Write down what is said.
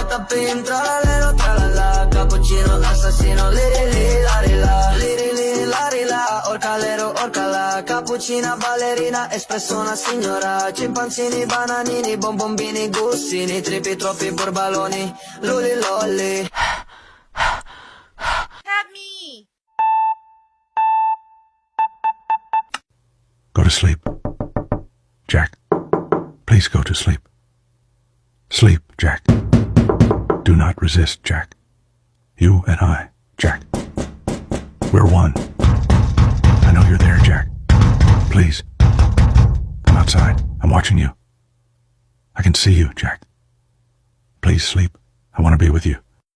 tapping, tralalero, tralala, cappuccino, assassino, liri, la, orcalero, orcala, cappuccina, balerina, espresso una signora, cimpanzini, bananini, bonbombini, gussini, tripi, troppi, borbaloni, luli, lolli. Have me! Go to sleep. Jack, please go to sleep. Sleep, Jack. Do not resist, Jack. You and I, Jack. We're one. I know you're there, Jack. Please. Come outside. I'm watching you. I can see you, Jack. Please sleep. I want to be with you.